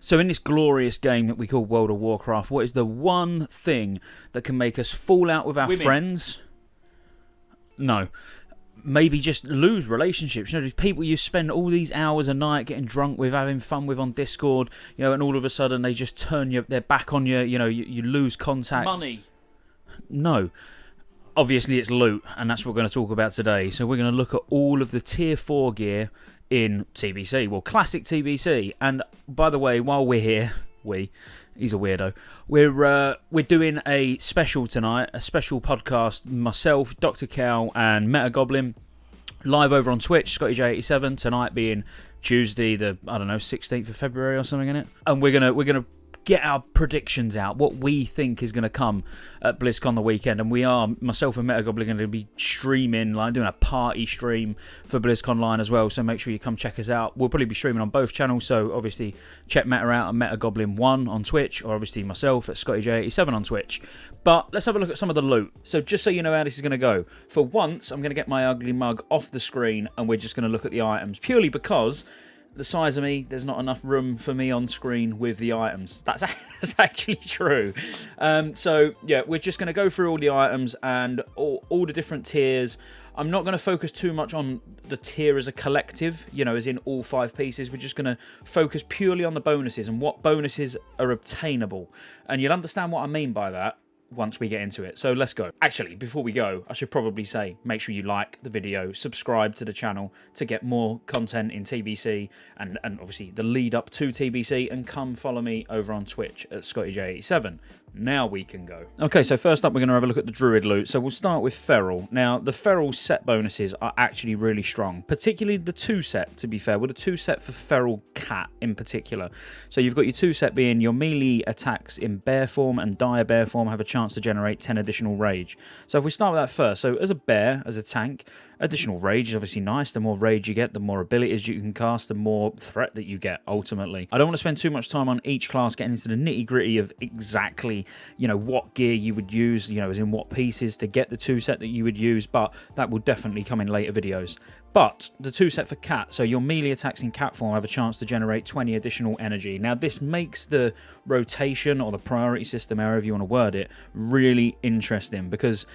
So in this glorious game that we call World of Warcraft, what is the one thing that can make us fall out with our friends? No. Maybe just lose relationships. You know, people you spend all these hours a night getting drunk with, having fun with on Discord, you know, and all of a sudden they just turn their back on you, you know, you lose contact. Money. No. Obviously it's loot, and that's what we're going to talk about today. So we're going to look at all of the Tier 4 gear in TBC. Well, classic TBC. And by the way, while we're here, he's a weirdo. We're doing a special tonight, a special podcast. Myself, Dr. Cal, and Meta Goblin live over on Twitch. Scottejaye87 tonight being Tuesday, the 16th of February or something in it. And we're gonna get our predictions out, what we think is going to come at BlizzCon the weekend. And we are, myself and Meta Goblin, going to be streaming, like doing a party stream for BlizzCon as well. So make sure you come check us out. We'll probably be streaming on both channels. So obviously check Meta out at Meta Goblin 1 on Twitch, or obviously myself at Scottejaye87 on Twitch. But let's have a look at some of the loot. So just so you know how this is going to go, for once I'm going to get my ugly mug off the screen and we're just going to look at the items, purely because the size of me, there's not enough room for me on screen with the items. That's actually true. So, yeah, we're just going to go through all the items and all the different tiers. I'm not going to focus too much on the tier as a collective, you know, as in all 5 pieces. We're just going to focus purely on the bonuses and what bonuses are obtainable. And you'll understand what I mean by that once we get into it. So let's go. Actually, before we go, I should probably say, make sure you like the video, subscribe to the channel to get more content in TBC and obviously the lead up to TBC, and come follow me over on Twitch at Scottejaye87. Now we can go. Okay, so first up we're going to have a look at the Druid loot. So we'll start with Feral. Now, the Feral set bonuses are actually really strong, particularly the 2 set, to be fair. Well, the 2 set for Feral Cat in particular. So you've got your 2 set being your melee attacks in bear form and dire bear form have a chance to generate 10 additional rage. So if we start with that first, so as a bear, as a tank, additional rage is obviously nice. The more rage you get, the more abilities you can cast, the more threat that you get, ultimately. I don't want to spend too much time on each class getting into the nitty-gritty of exactly, you know, what gear you would use, you know, as in what pieces to get the 2 set that you would use, but that will definitely come in later videos. But the 2 set for Cat, so your melee attacks in Cat form have a chance to generate 20 additional energy. Now, this makes the rotation or the priority system, however you want to word it, really interesting, because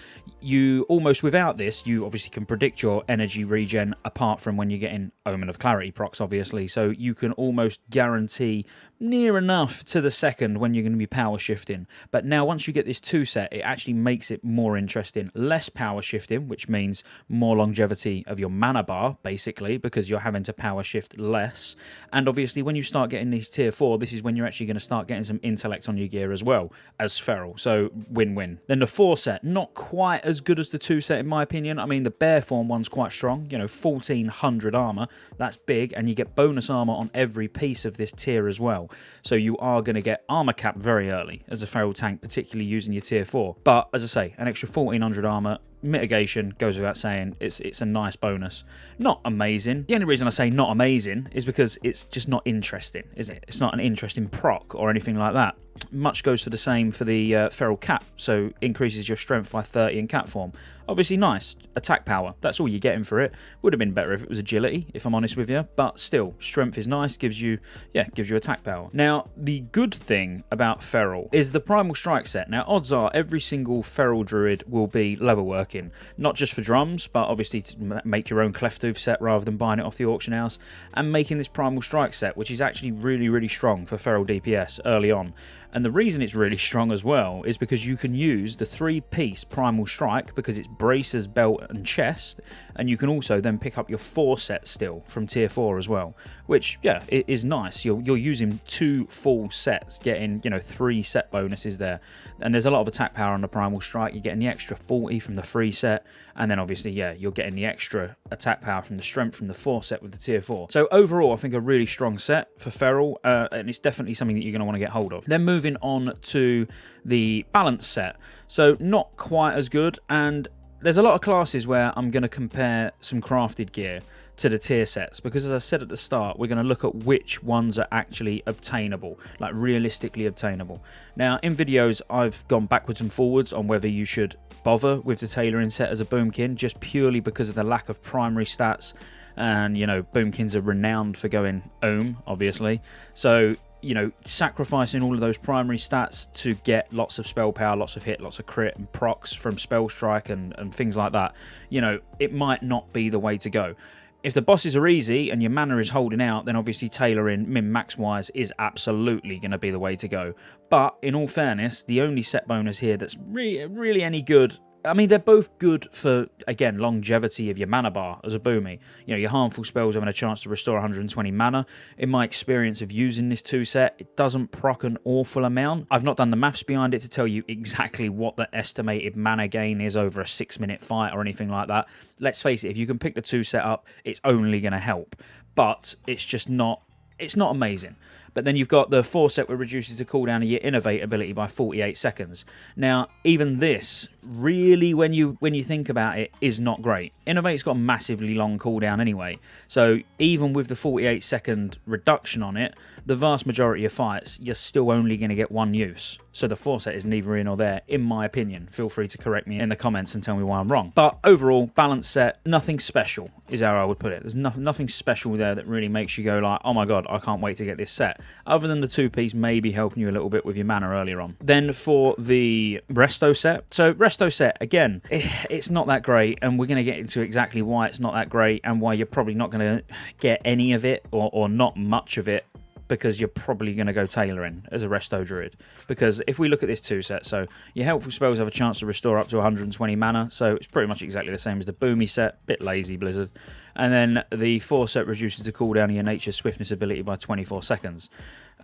you almost, without this, you obviously can predict your energy regen apart from when you're getting Omen of Clarity procs, obviously. So you can almost guarantee near enough to the second when you're going to be power shifting. But now once you get this 2 set, it actually makes it more interesting. Less power shifting, which means more longevity of your mana bar, basically, because you're having to power shift less. And obviously when you start getting these tier 4, this is when you're actually going to start getting some intellect on your gear as well as Feral. So win-win. Then the 4 set, not quite as good as the 2 set in my opinion. I mean, the bear form one's quite strong, you know, 1400 armor, that's big, and you get bonus armor on every piece of this tier as well. So you are going to get armor cap very early as a Feral tank, particularly using your tier 4. But as I say, an extra 1400 armor, mitigation goes without saying. It's a nice bonus. Not amazing. The only reason I say not amazing is because it's just not interesting, is it? It's not an interesting proc or anything like that. Much goes for the same for the Feral Cat, so increases your strength by 30 in cat form. Obviously nice. Attack power, that's all you're getting for it. Would have been better if it was agility, if I'm honest with you, but still, strength is nice, gives you attack power. Now, the good thing about Feral is the Primal Strike set. Now, odds are every single Feral Druid will be level working, not just for drums, but obviously to make your own Clefttooth set rather than buying it off the auction house, and making this Primal Strike set, which is actually really, really strong for Feral DPS early on. And the reason it's really strong as well is because you can use the 3-piece Primal Strike because it's bracers, belt and chest, and you can also then pick up your 4 set still from tier 4 as well, which, yeah, it is nice. You're using 2 full sets, getting, you know, 3 set bonuses there. And there's a lot of attack power on the Primal Strike. You're getting the extra 40 from the 3 set, and then obviously, yeah, you're getting the extra attack power from the strength from the 4 set with the tier 4. So overall, I think a really strong set for Feral, and it's definitely something that you're going to want to get hold of. Then moving on to the balance set. So not quite as good, and there's a lot of classes where I'm going to compare some crafted gear to the tier sets, because as I said at the start, we're going to look at which ones are actually obtainable, like realistically obtainable. Now, in videos, I've gone backwards and forwards on whether you should bother with the tailoring set as a boomkin, just purely because of the lack of primary stats, and, you know, boomkins are renowned for going ohm, obviously. So you know, sacrificing all of those primary stats to get lots of spell power, lots of hit, lots of crit and procs from spell strike and things like that, you know, it might not be the way to go. If the bosses are easy and your mana is holding out, then obviously tailoring min-max wise is absolutely going to be the way to go. But in all fairness, the only set bonus here that's really any good, I mean, they're both good for, again, longevity of your mana bar as a boomy. You know, your harmful spells having a chance to restore 120 mana. In my experience of using this 2-set, it doesn't proc an awful amount. I've not done the maths behind it to tell you exactly what the estimated mana gain is over a 6-minute fight or anything like that. Let's face it, if you can pick the 2-set up, it's only going to help. But it's just not, it's not amazing. But then you've got the 4-set which reduces the cooldown of your Innovate ability by 48 seconds. Now, even this, really, when you think about it, is not great. Innovate's got a massively long cooldown anyway. So even with the 48-second reduction on it, the vast majority of fights, you're still only going to get one use. So the 4-set is neither here nor there, in my opinion. Feel free to correct me in the comments and tell me why I'm wrong. But overall, balanced set, nothing special is how I would put it. There's nothing special there that really makes you go like, oh my god, I can't wait to get this set. Other than the 2-piece maybe helping you a little bit with your mana earlier on. Then for the Resto set. So Resto set, again, it's not that great, and we're going to get into exactly why it's not that great and why you're probably not going to get any of it or not much of it, because you're probably going to go tailoring as a Resto Druid. Because if we look at this 2-set, so your helpful spells have a chance to restore up to 120 mana, so it's pretty much exactly the same as the Boomy set, bit lazy Blizzard. And then the 4-set reduces the cooldown of your Nature Swiftness ability by 24 seconds.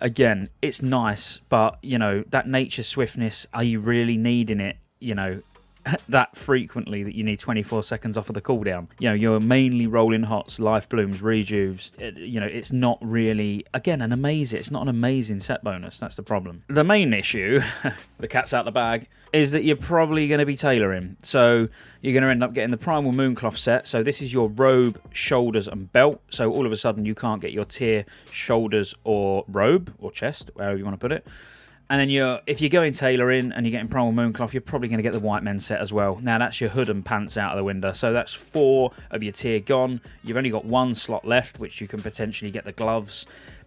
Again, it's nice, but, you know, that Nature Swiftness, are you really needing it, you know, that frequently that you need 24 seconds off of the cooldown? You know, you're mainly rolling hots, life blooms, rejuves. You know, it's not really, again, it's not an amazing set bonus. That's the problem. The main issue, the cat's out the bag, is that you're probably going to be tailoring. So you're going to end up getting the Primal Mooncloth set. So this is your robe, shoulders, and belt. So all of a sudden you can't get your tier, shoulders, or robe, or chest, wherever you want to put it. And then if you're going tailoring and you're getting Primal Mooncloth, you're probably going to get the White Men set as well. Now, that's your hood and pants out of the window. So that's 4 of your tier gone. You've only got 1 slot left, which you can potentially get the gloves.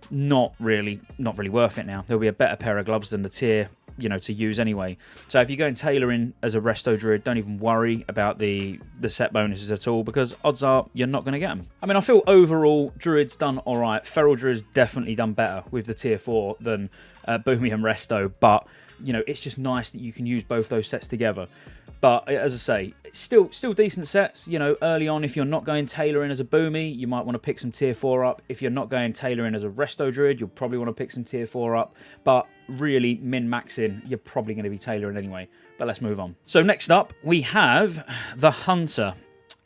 Not really worth it now. There'll be a better pair of gloves than the tier, you know, to use anyway. So if you're going tailoring as a Resto Druid, don't even worry about the set bonuses at all, because odds are you're not going to get them. I mean, I feel overall Druid's done all right. Feral Druid's definitely done better with the tier 4 than Boomy and Resto, but, you know, it's just nice that you can use both those sets together. But as I say, still decent sets. You know, early on, if you're not going tailoring as a Boomy, you might want to pick some tier 4 up. If you're not going tailoring as a Resto Druid, you'll probably want to pick some tier 4 up. But really, min-maxing, you're probably going to be tailoring anyway. But let's move on. So next up, we have the Hunter.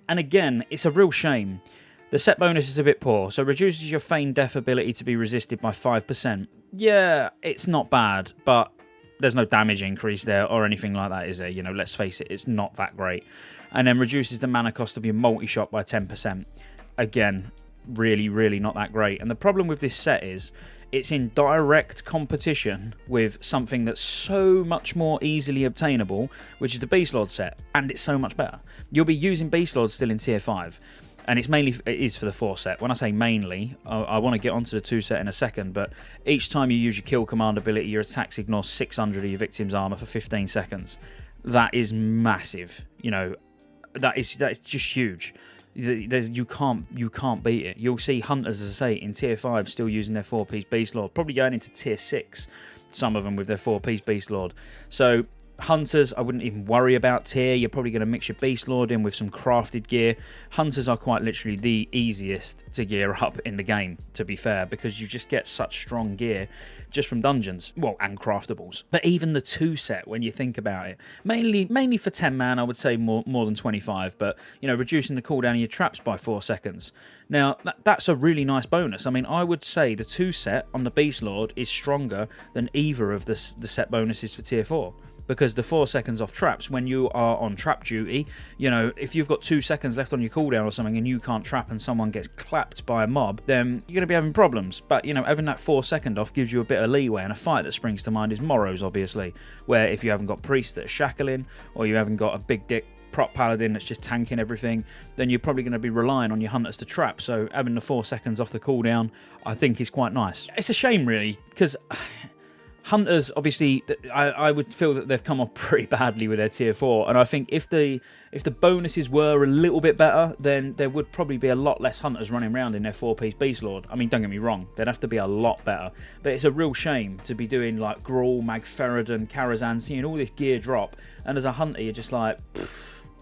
And again, it's a real shame. The set bonus is a bit poor, so reduces your Feign Death ability to be resisted by 5%. Yeah, it's not bad, but there's no damage increase there or anything like that, is there? You know, let's face it, it's not that great. And then reduces the mana cost of your multi-shot by 10%. Again, really not that great. And the problem with this set is it's in direct competition with something that's so much more easily obtainable, which is the Beast Lord set, and it's so much better. You'll be using Beast Lord still in tier 5. And it is for the 4-set. When I say mainly, I want to get onto the 2-set in a second, but each time you use your kill command ability, your attacks ignore 600 of your victim's armor for 15 seconds. That is massive. You know, that is just huge. You can't beat it. You'll see hunters, as I say, in tier 5 still using their 4-piece Beast Lord, probably going into tier 6, some of them with their 4-piece Beast Lord. So Hunters, I wouldn't even worry about tier. You're probably going to mix your Beast Lord in with some crafted gear. Hunters are quite literally the easiest to gear up in the game, to be fair, because you just get such strong gear just from dungeons, well, and craftables. But even the 2-set, when you think about it, mainly for 10 man, I would say more than 25, but, you know, reducing the cooldown of your traps by 4 seconds. Now, that's a really nice bonus. I mean, I would say the 2-set on the Beast Lord is stronger than either of the set bonuses for tier 4. Because the 4 seconds off traps, when you are on trap duty, you know, if you've got 2 seconds left on your cooldown or something and you can't trap and someone gets clapped by a mob, then you're going to be having problems. But, you know, having that 4 second off gives you a bit of leeway. And a fight that springs to mind is Morrows, obviously, where if you haven't got priests that are shackling, or you haven't got a big dick prop Paladin that's just tanking everything, then you're probably going to be relying on your hunters to trap. So having the 4 seconds off the cooldown, I think is quite nice. It's a shame, really, because hunters, obviously, I would feel that they've come off pretty badly with their tier 4, and I think if the bonuses were a little bit better, then there would probably be a lot less hunters running around in their 4-piece Beast Lord. I mean, don't get me wrong, they'd have to be a lot better, but it's a real shame to be doing like Grawl, Magferrodon, Karazhan, seeing all this gear drop, and as a hunter you're just like,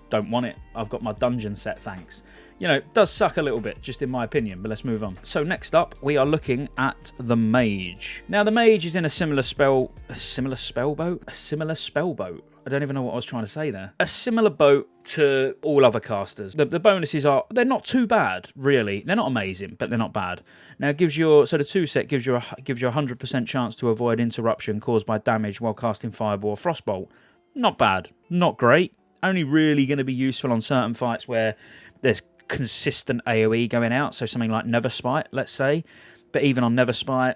don't want it, I've got my dungeon set, thanks. You know, it does suck a little bit, just in my opinion, but let's move on. So next up, we are looking at the Mage. Now, the Mage is in a similar spell boat? I don't even know what I was trying to say there. A similar boat to all other casters. The bonuses they're not too bad, really. They're not amazing, but they're not bad. Now, it gives you, so the 2 set gives you a 100% chance to avoid interruption caused by damage while casting Fireball or Frostbolt. Not bad, not great. Only really going to be useful on certain fights where there's consistent AoE going out, so something like Neverspite, let's say. But even on Neverspite,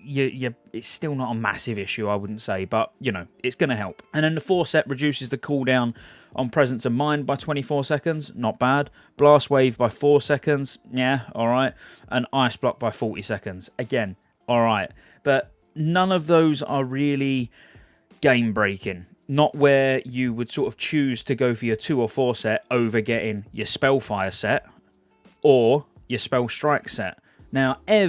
it's still not a massive issue, I wouldn't say, but you know, it's going to help. And then the 4 set reduces the cooldown on Presence of Mind by 24 seconds, not bad. Blast Wave by 4 seconds, yeah, alright. And Ice Block by 40 seconds, again, alright. But none of those are really game breaking. Not where you would sort of choose to go for your 2 or 4 set over getting your Spellfire set or your Spell Strike set. Now, I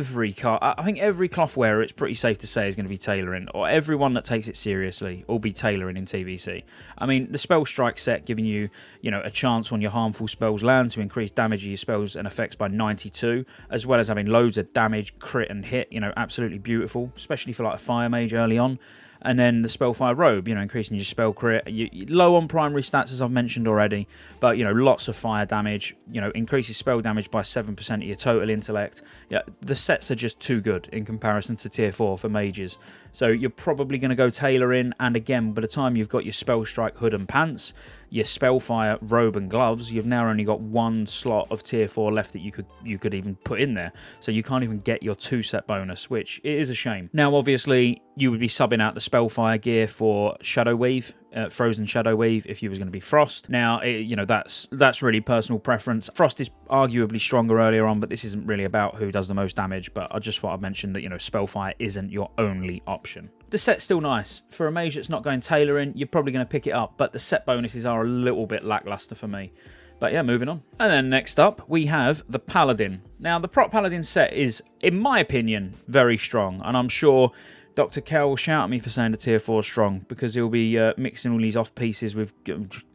think every cloth wearer, it's pretty safe to say, is going to be tailoring, or everyone that takes it seriously will be tailoring in TBC. I mean, the Spell Strike set giving you, a chance when your harmful spells land to increase damage of your spells and effects by 92, as well as having loads of damage, crit and hit, absolutely beautiful, especially for like a Fire Mage early on. And then the Spellfire Robe, increasing your spell crit. You're low on primary stats, as I've mentioned already, but, lots of fire damage, increases spell damage by 7% of your total intellect. Yeah, the sets are just too good in comparison to tier 4 for mages. So you're probably going to go tailor in, and again, by the time you've got your Spell Strike hood and pants, your Spellfire robe and gloves, you've now only got 1 slot of tier 4 left that you could even put in there. So you can't even get your 2 set bonus, which it is a shame. Now, obviously, you would be subbing out the Spellfire gear for Shadow Weave, Frozen Shadow Weave, if you was going to be Frost. Now, that's really personal preference. Frost is arguably stronger earlier on, but this isn't really about who does the most damage. But I just thought I'd mention that, Spellfire isn't your only option. The set's still nice. For a mage that's not going tailoring, you're probably going to pick it up, but the set bonuses are a little bit lackluster for me. But yeah, moving on. And then next up, we have the Paladin. Now, the prop Paladin set is, in my opinion, very strong, and I'm sure Dr. Cal will shout at me for saying the tier 4 is strong, because he'll be mixing all these off pieces with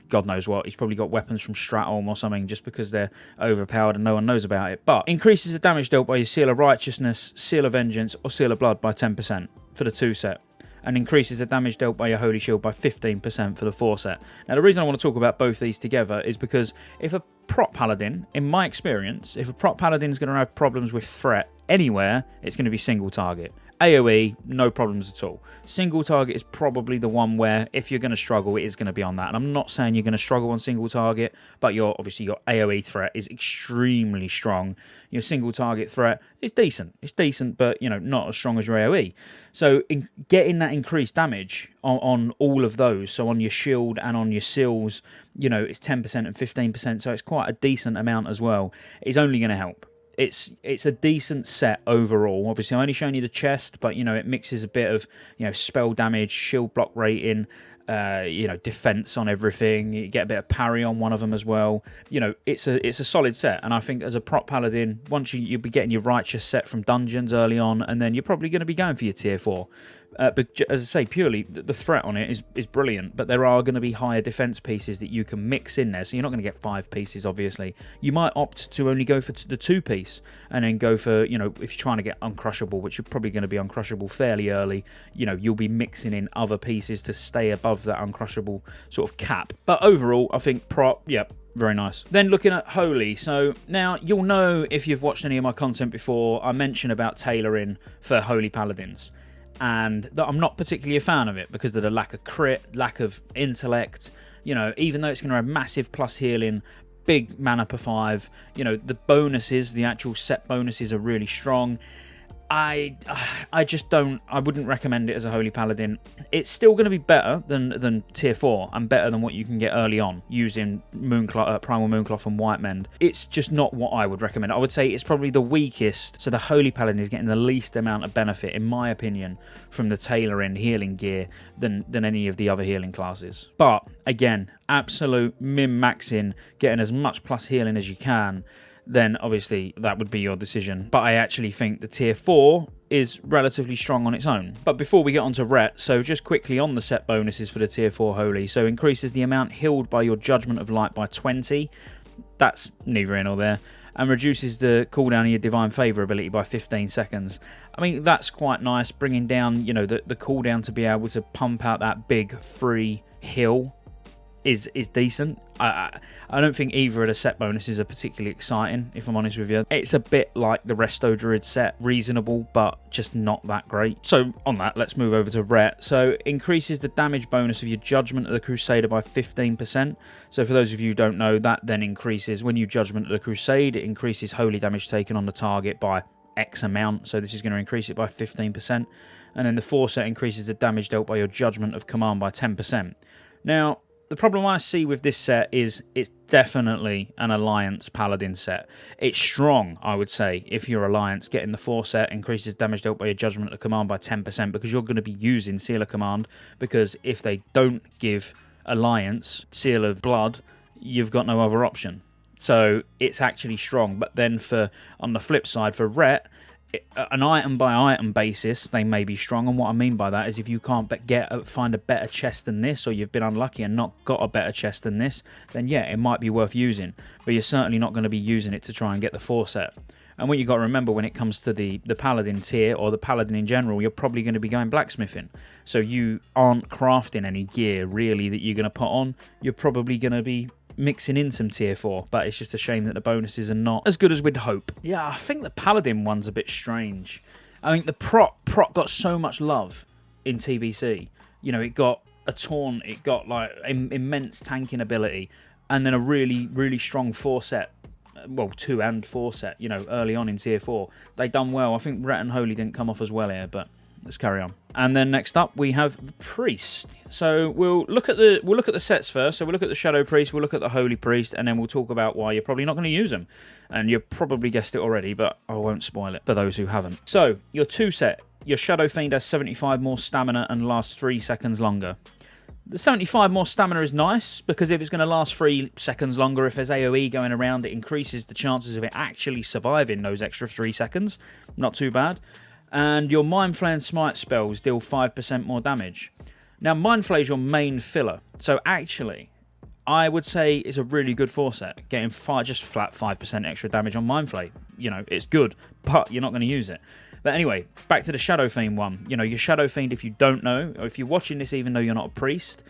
God knows what. He's probably got weapons from Stratholm or something, just because they're overpowered and no one knows about it. But increases the damage dealt by your Seal of Righteousness, Seal of Vengeance, or Seal of Blood by 10% for the 2 set. And increases the damage dealt by your Holy Shield by 15% for the 4 set. Now, the reason I want to talk about both these together is because if a prop Paladin, in my experience, if a prop Paladin is going to have problems with threat anywhere, it's going to be single target. AoE, no problems at all. Single target is probably the one where, if you're going to struggle, it is going to be on that. And I'm not saying you're going to struggle on single target, but obviously your AoE threat is extremely strong. Your single target threat is decent. It's decent, but, not as strong as your AoE. So getting that increased damage on all of those, so on your shield and on your seals, it's 10% and 15%, so it's quite a decent amount as well. It's only going to help. It's a decent set overall. Obviously, I'm only showing you the chest, but, it mixes a bit of, spell damage, shield block rating, defense on everything. You get a bit of parry on one of them as well. It's a solid set. And I think as a prop Paladin, once you'll be getting your righteous set from dungeons early on, and then you're probably going to be going for your tier 4. But as I say, purely the threat on it is brilliant, but there are going to be higher defense pieces that you can mix in there, so you're not going to get 5 pieces, obviously. You might opt to only go for the 2 piece, and then go for, if you're trying to get uncrushable, which you're probably going to be uncrushable fairly early, you'll be mixing in other pieces to stay above that uncrushable sort of cap. But overall, I think prop, yep, very nice. Then looking at Holy. So now you'll know, if you've watched any of my content before, I mentioned about tailoring for Holy Paladins. And I'm not particularly a fan of it because of the lack of crit, lack of intellect. Even though it's going to have massive plus healing, big mana per 5, the bonuses, the actual set bonuses are really strong. I just don't. I wouldn't recommend it as a Holy Paladin. It's still going to be better than Tier 4 and better than what you can get early on using Primal Mooncloth and White Mend. It's just not what I would recommend. I would say it's probably the weakest. So the Holy Paladin is getting the least amount of benefit, in my opinion, from the tailoring healing gear than any of the other healing classes. But again, absolute min-maxing, getting as much plus healing as you can, then obviously that would be your decision. But I actually think the Tier 4 is relatively strong on its own. But before we get on to Ret, so just quickly on the set bonuses for the Tier 4 Holy. So increases the amount healed by your Judgment of Light by 20. That's neither in or there. And reduces the cooldown of your Divine Favour ability by 15 seconds. I mean, that's quite nice, bringing down, you know, the cooldown to be able to pump out that big free heal is decent. I don't think either of the set bonuses are particularly exciting, if I'm honest with you. It's a bit like the Resto Druid set, reasonable, but just not that great. So on that, let's move over to Ret. So increases the damage bonus of your Judgment of the Crusader by 15%. So for those of you who don't know, that then increases, when you Judgment of the Crusade, it increases holy damage taken on the target by X amount. So this is going to increase it by 15%. And then the 4 set increases the damage dealt by your Judgment of Command by 10%. Now, the problem I see with this set is it's definitely an Alliance Paladin set. It's strong, I would say, if you're Alliance. Getting the 4 set increases damage dealt by your Judgment of Command by 10% because you're going to be using Seal of Command, because if they don't give Alliance Seal of Blood, you've got no other option. So it's actually strong. But then on the flip side, for Ret, an item by item basis, they may be strong. And what I mean by that is if you can't find a better chest than this, or you've been unlucky and not got a better chest than this, then yeah, it might be worth using. But you're certainly not going to be using it to try and get the 4 set. And what you've got to remember when it comes to the Paladin tier, or the Paladin in general, you're probably going to be going blacksmithing. So you aren't crafting any gear, really, that you're going to put on. You're probably going to be mixing in some Tier 4, but it's just a shame that the bonuses are not as good as we'd hope. Yeah, I think the Paladin one's a bit strange. I think the proc got so much love in TBC. You know, it got a taunt, it got like immense tanking ability, and then a really, really strong 4 set. Well, 2 and 4 set, you know, early on in Tier 4. They done well. I think Ret and Holy didn't come off as well here, but let's carry on. And then next up we have the Priest. So we'll look at the sets first. So we'll look at the Shadow Priest, we'll look at the Holy Priest, and then we'll talk about why you're probably not going to use them. And you've probably guessed it already, but I won't spoil it for those who haven't. So your 2 set, your Shadow Fiend has 75 more stamina and lasts 3 seconds longer. The 75 more stamina is nice, because if it's going to last 3 seconds longer, if there's AoE going around, it increases the chances of it actually surviving those extra 3 seconds. Not too bad. And your Mind Flay and Smite spells deal 5% more damage. Now, Mind Flay is your main filler. So actually, I would say it's a really good 4 set. Getting just flat 5% extra damage on Mind Flay. You know, it's good, but you're not going to use it. But anyway, back to the Shadow Fiend one. You know, your Shadow Fiend, if you don't know, or if you're watching this even though you're not a priest,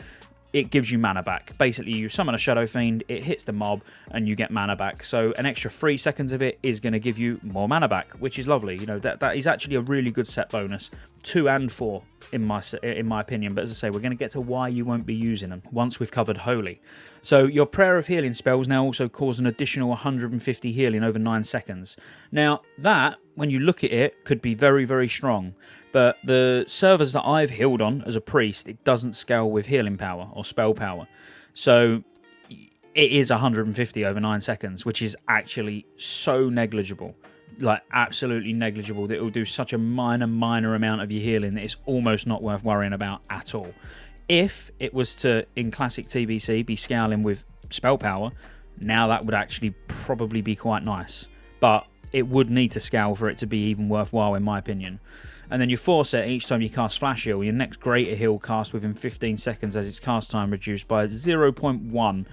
it gives you mana back. Basically, you summon a Shadow Fiend, it hits the mob, and you get mana back. So an extra 3 seconds of it is going to give you more mana back, which is lovely. You know, that is actually a really good set bonus. 2 and 4, in my opinion. But as I say, we're going to get to why you won't be using them once we've covered Holy. So your Prayer of Healing spells now also cause an additional 150 healing over 9 seconds. Now, that, when you look at it, could be very, very strong. But the servers that I've healed on as a priest, it doesn't scale with healing power or spell power. So it is 150 over 9 seconds, which is actually so negligible. Like, absolutely negligible, that it will do such a minor amount of your healing that it's almost not worth worrying about at all. If it was to, in classic TBC, be scaling with spell power, now that would actually probably be quite nice. But it would need to scale for it to be even worthwhile, in my opinion. And then your 4 set, each time you cast Flash Heal, your next Greater Heal cast within 15 seconds as its cast time reduced by 0.1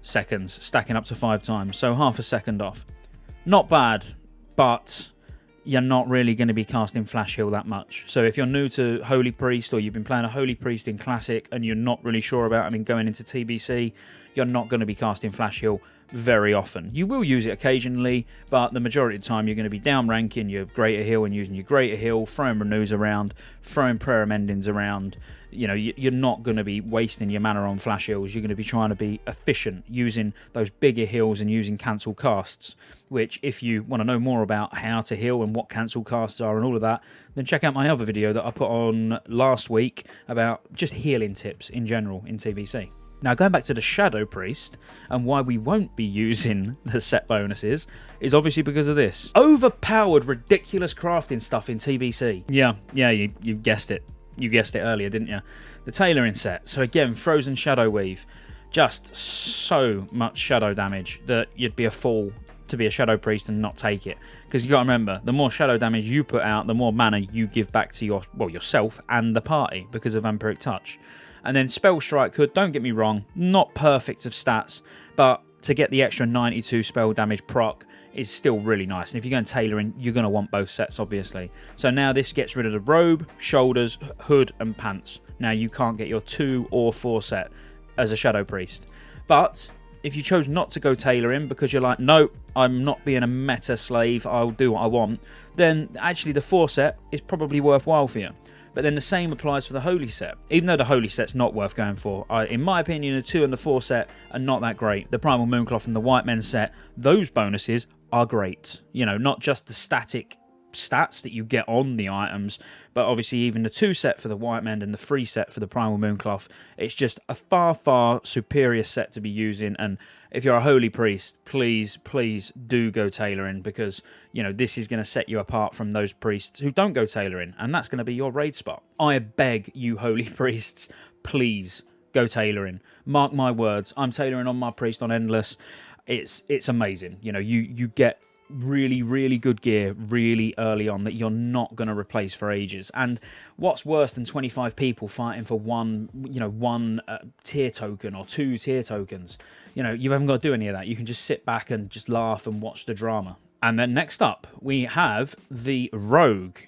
seconds, stacking up to 5 times, so half a second off. Not bad, but you're not really going to be casting Flash Heal that much. So if you're new to Holy Priest, or you've been playing a Holy Priest in Classic and you're not really sure about going into TBC, you're not going to be casting Flash Heal very often. You will use it occasionally, but the majority of the time you're going to be down ranking your Greater Heal and using your Greater Heal, throwing Renews around, throwing Prayer of Mendings around. You know, you're not going to be wasting your mana on flash heals. You're going to be trying to be efficient, using those bigger heals and using cancel casts, which if you want to know more about how to heal and what cancel casts are and all of that, then check out my other video that I put on last week about just healing tips in general in TBC. Now, going back to the Shadow Priest, and why we won't be using the set bonuses, is obviously because of this. Overpowered, ridiculous crafting stuff in TBC. Yeah, you guessed it. You guessed it earlier, didn't you? The tailoring set. So again, Frozen Shadow Weave. Just so much shadow damage that you'd be a fool to be a Shadow Priest and not take it. Because you got to remember, the more shadow damage you put out, the more mana you give back to yourself and the party because of Vampiric Touch. And then Spell Strike Hood, don't get me wrong, not perfect of stats, but to get the extra 92 spell damage proc is still really nice. And if you're going tailoring, you're going to want both sets, obviously. So now this gets rid of the robe, shoulders, hood, and pants. Now you can't get your 2 or 4 set as a Shadow Priest. But if you chose not to go tailoring because you're like, no, I'm not being a meta slave, I'll do what I want, then actually the 4 set is probably worthwhile for you. But then the same applies for the Holy set. Even though the Holy set's not worth going for, in my opinion, the 2 and the 4 set are not that great. The Primal Mooncloth and the White Men set, those bonuses are great. You know, not just the static stats that you get on the items, but obviously even the 2 set for the White Men and the 3 set for the Primal Mooncloth. It's just a far, far superior set to be using. And if you're a Holy Priest, please do go tailoring, because, you know, this is going to set you apart from those priests who don't go tailoring, and that's going to be your raid spot. I beg you, Holy Priests, please go tailoring. Mark my words, I'm tailoring on my priest on Endless. It's amazing. You know, you get really good gear really early on that you're not going to replace for ages. And what's worse than 25 people fighting for one tier token or 2 tier tokens? You know, you haven't got to do any of that. You can just sit back and just laugh and watch the drama. And then next up, we have the Rogues.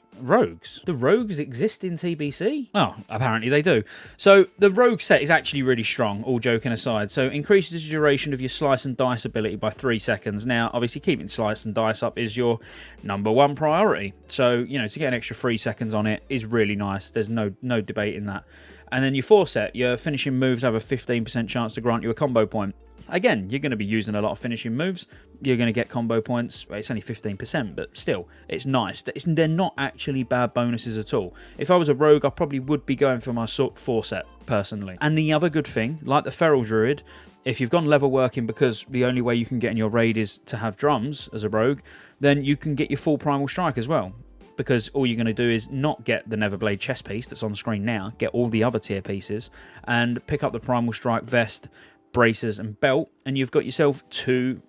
The Rogues exist in TBC? Oh, apparently they do. So the Rogue set is actually really strong, all joking aside. So increases the duration of your Slice and Dice ability by 3 seconds. Now, obviously keeping Slice and Dice up is your #1 priority. So, you know, to get an extra 3 seconds on it is really nice. There's no debate in that. And then your 4 set, your finishing moves have a 15% chance to grant you a combo point. Again, you're going to be using a lot of finishing moves. You're going to get combo points. Well, it's only 15%, but still, it's nice. They're not actually bad bonuses at all. If I was a rogue, I probably would be going for my 4 set, personally. And the other good thing, like the Feral Druid, if you've gone level working because the only way you can get in your raid is to have drums as a rogue, then you can get your full Primal Strike as well. Because all you're going to do is not get the Neverblade chest piece that's on screen now, get all the other tier pieces, and pick up the Primal Strike vest, bracers and belt, and you've got yourself 3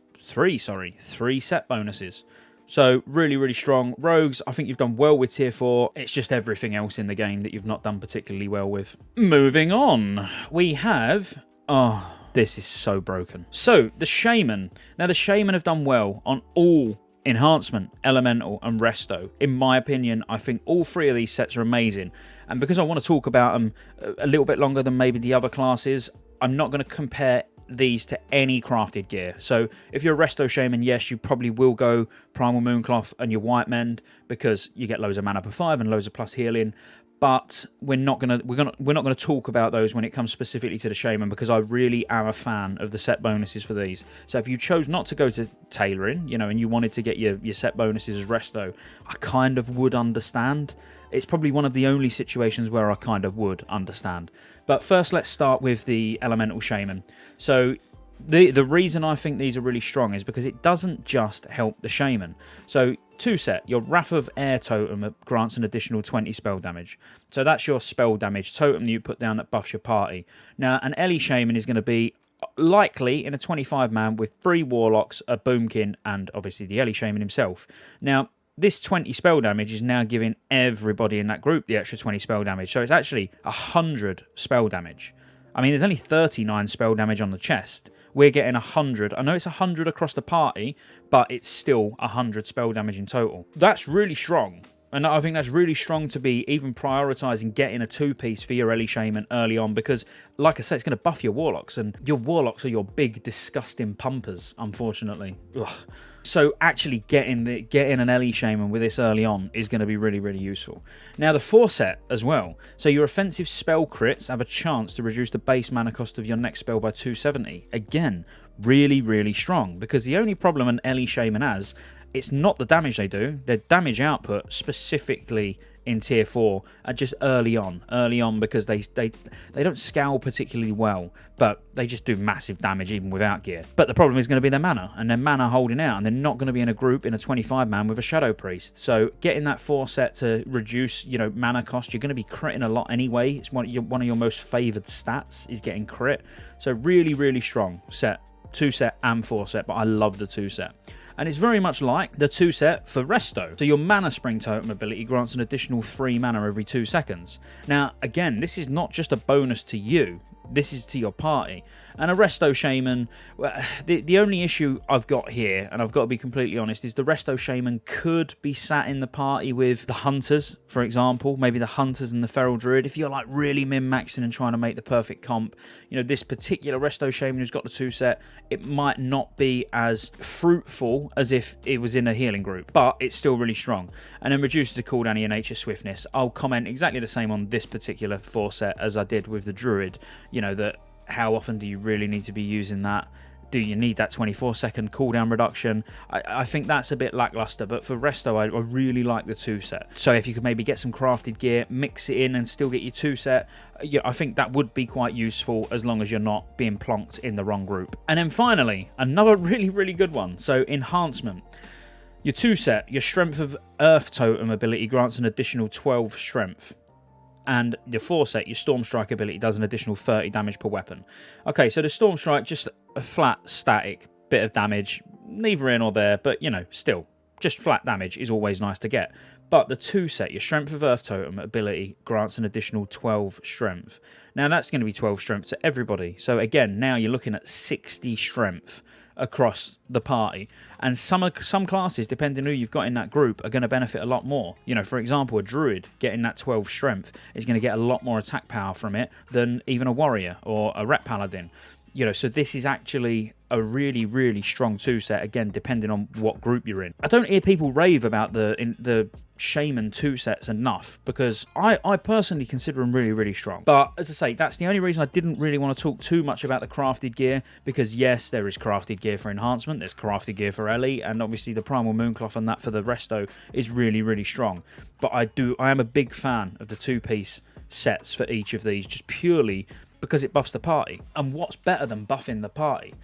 set bonuses. So really strong. Rogues, I think you've done well with tier 4. It's just everything else in the game that you've not done particularly well with. Moving on, we have... oh, this is so broken. So, the Shaman. Now, the Shaman have done well on all Enhancement, Elemental and Resto. In my opinion, I think all 3 of these sets are amazing. And because I want to talk about them a little bit longer than maybe the other classes, I'm not going to compare these to any crafted gear. So if you're a Resto Shaman, yes, you probably will go Primal Mooncloth and your White Mend because you get loads of mana per 5 and loads of plus healing. But we're not gonna talk about those when it comes specifically to the Shaman, because I really am a fan of the set bonuses for these. So if you chose not to go to tailoring, you know, and you wanted to get your set bonuses as Resto, I kind of would understand. It's probably one of the only situations where I kind of would understand. But first, let's start with the Elemental Shaman. So the reason I think these are really strong is because it doesn't just help the Shaman. So 2 set, your Wrath of Air totem grants an additional 20 spell damage. So that's your spell damage totem that you put down that buffs your party. Now, an Ellie Shaman is going to be likely in a 25-man with 3 Warlocks, a Boomkin, and obviously the Ellie Shaman himself. Now, this 20 spell damage is now giving everybody in that group the extra 20 spell damage. So it's actually 100 spell damage. I mean, there's only 39 spell damage on the chest. We're getting 100. I know it's 100 across the party, but it's still 100 spell damage in total. That's really strong. And I think that's really strong to be even prioritising getting a 2-piece for your Ellie Shaman early on because, like I said, it's going to buff your Warlocks. And your Warlocks are your big, disgusting pumpers, unfortunately. Ugh. So actually getting an Ellie Shaman with this early on is going to be really, really useful. Now, the 4 set as well. So your offensive spell crits have a chance to reduce the base mana cost of your next spell by 270. Again, really, really strong. Because the only problem an Ellie Shaman has, it's not the damage they do. Their damage output, specifically in tier 4, are just early on because they don't scale particularly well, but they just do massive damage even without gear. But the problem is going to be their mana, and their mana holding out, and they're not going to be in a group in a 25-man with a Shadow Priest. So getting that 4 set to reduce, mana cost, you're going to be critting a lot anyway. It's one of your most favoured stats is getting crit. So really, really strong set, 2 set and 4 set, but I love the 2 set. And it's very much like the 2 set for Resto. So your Mana Spring Totem ability grants an additional 3 mana every 2 seconds. Now, again, this is not just a bonus to you. This is to your party. And a Resto Shaman, the only issue I've got here, and I've got to be completely honest, is the Resto Shaman could be sat in the party with the Hunters, for example. Maybe the Hunters and the Feral Druid. If you're like really min-maxing and trying to make the perfect comp, this particular Resto Shaman who's got the 2 set, it might not be as fruitful as if it was in a healing group, but it's still really strong. And then reduces the cooldown of your Nature Swiftness. I'll comment exactly the same on this particular 4 set as I did with the Druid. That how often do you really need to be using that? Do you need that 24-second cooldown reduction? I think that's a bit lackluster, but for Resto, I really like the 2 set. So if you could maybe get some crafted gear, mix it in and still get your 2 set, I think that would be quite useful as long as you're not being plonked in the wrong group. And then finally, another really, really good one. So Enhancement. Your 2 set, your Strength of Earth Totem ability grants an additional 12 strength. And your 4 set, your Storm Strike ability does an additional 30 damage per weapon. Okay, so the Storm Strike, just a flat, static bit of damage. Neither in or there, but, still, just flat damage is always nice to get. But the 2 set, your Strength of Earth Totem ability grants an additional 12 strength. Now, that's going to be 12 strength to everybody. So, again, now you're looking at 60 strength across the party, and some classes, depending who you've got in that group, are going to benefit a lot more. For example, a Druid getting that 12 strength is going to get a lot more attack power from it than even a Warrior or a Ret Paladin. So this is actually a really, really strong 2 set, again, depending on what group you're in. I don't hear people rave about the Shaman 2 sets enough, because I personally consider them really, really strong. But, as I say, that's the only reason I didn't really want to talk too much about the crafted gear, because, yes, there is crafted gear for Enhancement, there's crafted gear for Ellie, and obviously the Primal Mooncloth and that for the Resto is really, really strong. But I am a big fan of the 2-piece sets for each of these, just purely because it buffs the party. And what's better than buffing the party?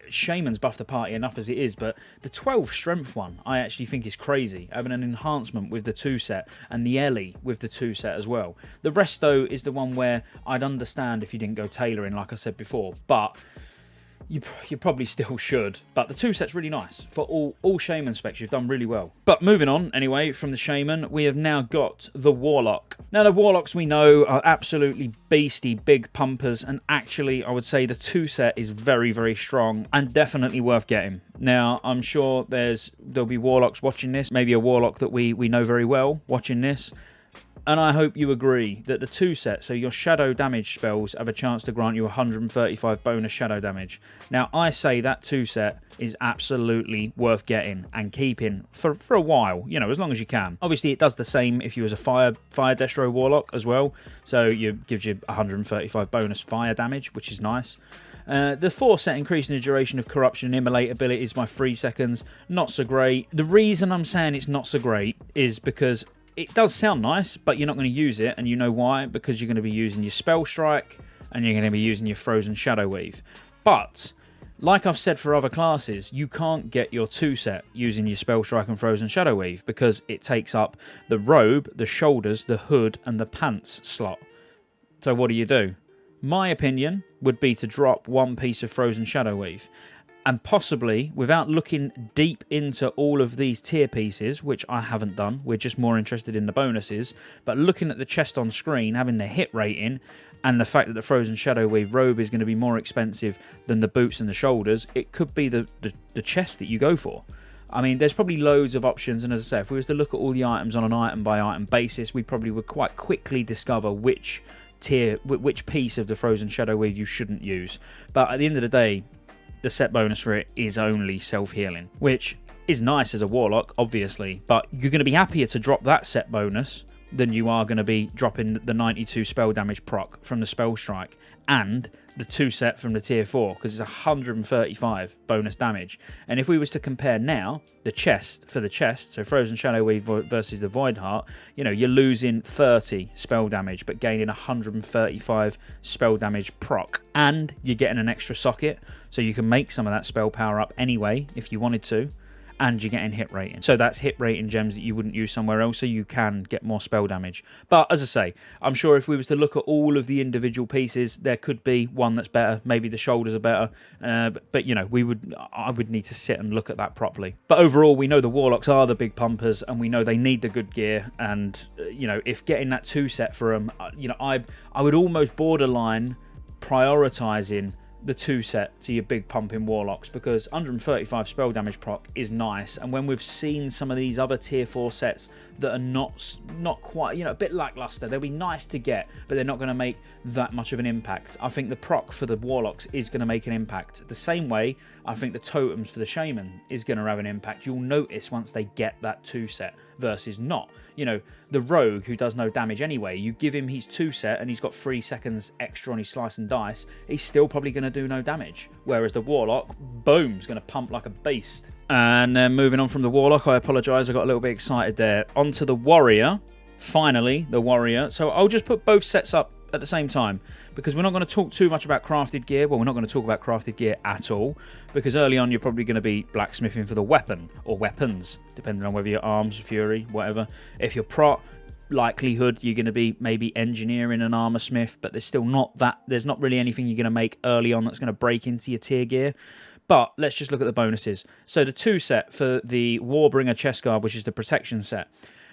Shaman's buff the party enough as it is, but the 12 strength one I actually think is crazy. Having an Enhancement with the 2 set and the Ellie with the 2 set as well. The Resto is the one where I'd understand if you didn't go tailoring, like I said before, but you probably still should. But the 2 set's really nice. For all Shaman specs, you've done really well. But moving on, anyway, from the Shaman, we have now got the Warlock. Now, the Warlocks we know are absolutely beastie, big pumpers, and actually, I would say the 2 set is very, very strong and definitely worth getting. Now, I'm sure there'll be Warlocks watching this, maybe a Warlock that we know very well watching this. And I hope you agree that the 2 set, so your shadow damage spells, have a chance to grant you 135 bonus shadow damage. Now, I say that 2 set is absolutely worth getting and keeping for a while, as long as you can. Obviously, it does the same if you was a Fire Destro Warlock as well. So it gives you 135 bonus fire damage, which is nice. The 4 set increasing the duration of Corruption and Immolate abilities by 3 seconds. Not so great. The reason I'm saying it's not so great is because it does sound nice, but you're not going to use it, and you know why? Because you're going to be using your Spell Strike, and you're going to be using your Frozen Shadow Weave. But, like I've said for other classes, you can't get your 2 set using your Spell Strike and Frozen Shadow Weave, because it takes up the robe, the shoulders, the hood, and the pants slot. So what do? My opinion would be to drop 1 piece of Frozen Shadow Weave. And possibly, without looking deep into all of these tier pieces, which I haven't done, we're just more interested in the bonuses, but looking at the chest on screen, having the hit rating, and the fact that the Frozen Shadow Weave robe is going to be more expensive than the boots and the shoulders, it could be the chest that you go for. I mean, there's probably loads of options, and as I say, if we was to look at all the items on an item-by-item basis, we probably would quite quickly discover which piece of the Frozen Shadow Weave you shouldn't use. But at the end of the day, the set bonus for it is only self-healing, which is nice as a Warlock, obviously, but you're going to be happier to drop that set bonus than you are going to be dropping the 92 spell damage proc from the Spell Strike and the 2 set from the tier 4, because it's 135 bonus damage. And if we was to compare now the chest for the chest, so Frozen Shadow Weave versus the Void Heart, you know, you're losing 30 spell damage but gaining 135 spell damage proc, and you're getting an extra socket, so you can make some of that spell power up anyway if you wanted to. And you're getting hit rating. So that's hit rating gems that you wouldn't use somewhere else, so you can get more spell damage. But as I say, I'm sure if we was to look at all of the individual pieces, there could be one that's better. Maybe the shoulders are better. But you know, I would need to sit and look at that properly. But overall, we know the Warlocks are the big pumpers, and we know they need the good gear. And you know, if getting that 2 set for them, you know, I would almost borderline prioritizing the 2 set to your big pumping Warlocks, because 135 spell damage proc is nice, and when we've seen some of these other tier 4 sets that are not quite, you know, a bit lackluster, they'll be nice to get, but they're not going to make that much of an impact. I think the proc for the Warlocks is going to make an impact. The same way I think the totems for the Shaman is going to have an impact. You'll notice once they get that 2 set versus not. You know, the Rogue, who does no damage anyway, you give him his 2 set and he's got 3 seconds extra on his Slice and Dice, he's still probably going to do no damage. Whereas the Warlock, boom, is going to pump like a beast. And then moving on from the Warlock, I apologise, I got a little bit excited there. Onto the Warrior. Finally, the Warrior. So I'll just put both sets up at the same time, because we're not going to talk too much about crafted gear. Well, we're not going to talk about crafted gear at all, because early on you're probably going to be blacksmithing for the weapon, or weapons, depending on whether you're arms, fury, whatever. If you're prot, likelihood you're going to be maybe engineering an armor smith, but there's not really anything you're going to make early on that's going to break into your tier gear. But let's just look at the bonuses. So the 2 set for the Warbringer Chestguard, which is the protection set,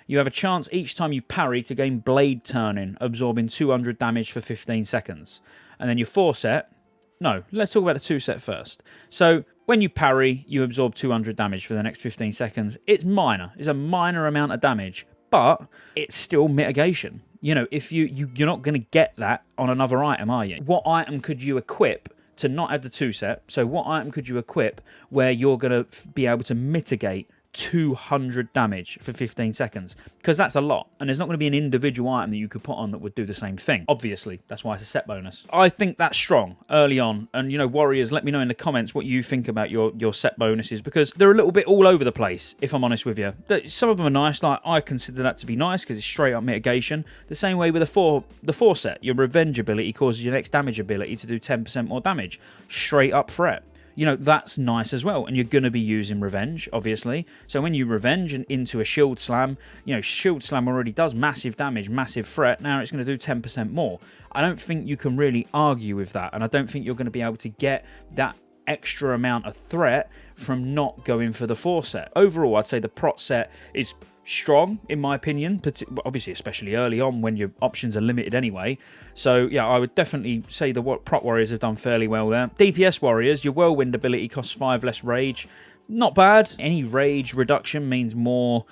you have a chance each time you parry to gain blade turning, absorbing 200 damage for 15 seconds. And then your 4 set, no, let's talk about the 2 set first. So when you parry, you absorb 200 damage for the next 15 seconds. It's minor. It's a minor amount of damage, but it's still mitigation. You know, if you're not going to get that on another item, are you? What item could you equip to not have the 2 set? So what item could you equip where you're going to be able to mitigate 200 damage for 15 seconds? Because that's a lot, and there's not going to be an individual item that you could put on that would do the same thing. Obviously, that's why it's a set bonus. I think that's strong early on, and you know, Warriors, let me know in the comments what you think about your set bonuses, because they're a little bit all over the place, if I'm honest with you. Some of them are nice, like I consider that to be nice because it's straight up mitigation. The same way with the 4 set, your revenge ability causes your next damage ability to do 10% more damage. Straight up threat. You know, that's nice as well. And you're going to be using Revenge, obviously. So when you Revenge into a Shield Slam, you know, Shield Slam already does massive damage, massive threat. Now it's going to do 10% more. I don't think you can really argue with that. And I don't think you're going to be able to get that extra amount of threat from not going for the 4 set. Overall, I'd say the Prot set is strong, in my opinion, obviously especially early on when your options are limited anyway. So yeah, I would definitely say the Prot Warriors have done fairly well there. DPS Warriors, your Whirlwind ability costs 5 less rage. Not bad. Any rage reduction means more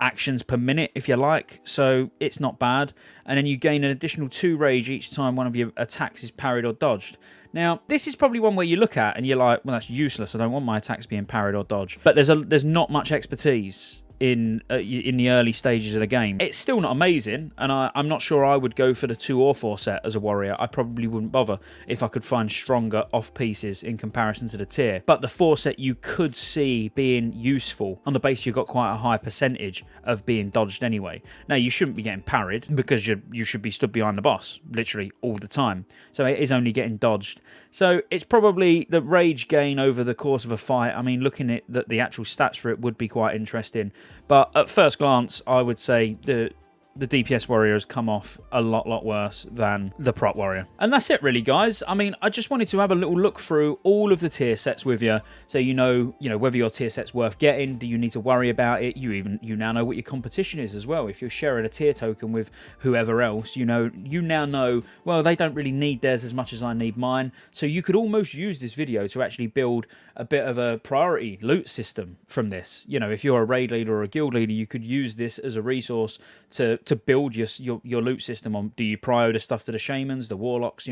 actions per minute, if you like, so it's not bad. And then you gain an additional 2 rage each time one of your attacks is parried or dodged. Now, this is probably one where you look at and you're like, well, that's useless. I don't want my attacks being parried or dodged. But there's not much expertise in the early stages of the game. It's still not amazing, and I'm not sure I would go for the 2 or 4 set as a Warrior. I probably wouldn't bother if I could find stronger off pieces in comparison to the tier. But the 4 set you could see being useful on the base. You've got quite a high percentage of being dodged anyway. Now, you shouldn't be getting parried because you should be stood behind the boss literally all the time. So it is only getting dodged. So it's probably the rage gain over the course of a fight. I mean, looking at the actual stats for it would be quite interesting. But at first glance, I would say the the DPS warrior has come off a lot worse than the prot warrior. And that's it really, guys. I mean, I just wanted to have a little look through all of the tier sets with you, so you know whether your tier set's worth getting. Do you need to worry about it? You now know what your competition is as well. If you're sharing a tier token with whoever else, you now know, well, they don't really need theirs as much as I need mine. So you could almost use this video to actually build a bit of a priority loot system from this. If you're a raid leader or a guild leader, you could use this as a resource to build your loot system on. Do you prio the stuff to the shamans, the warlocks,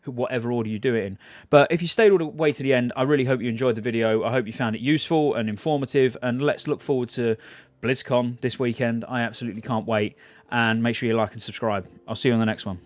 whatever order you do it in. But if you stayed all the way to the end, I really hope you enjoyed the video. I hope you found it useful and informative, and let's look forward to BlizzCon this weekend. I absolutely can't wait, and make sure you like and subscribe. I'll see you on the next one.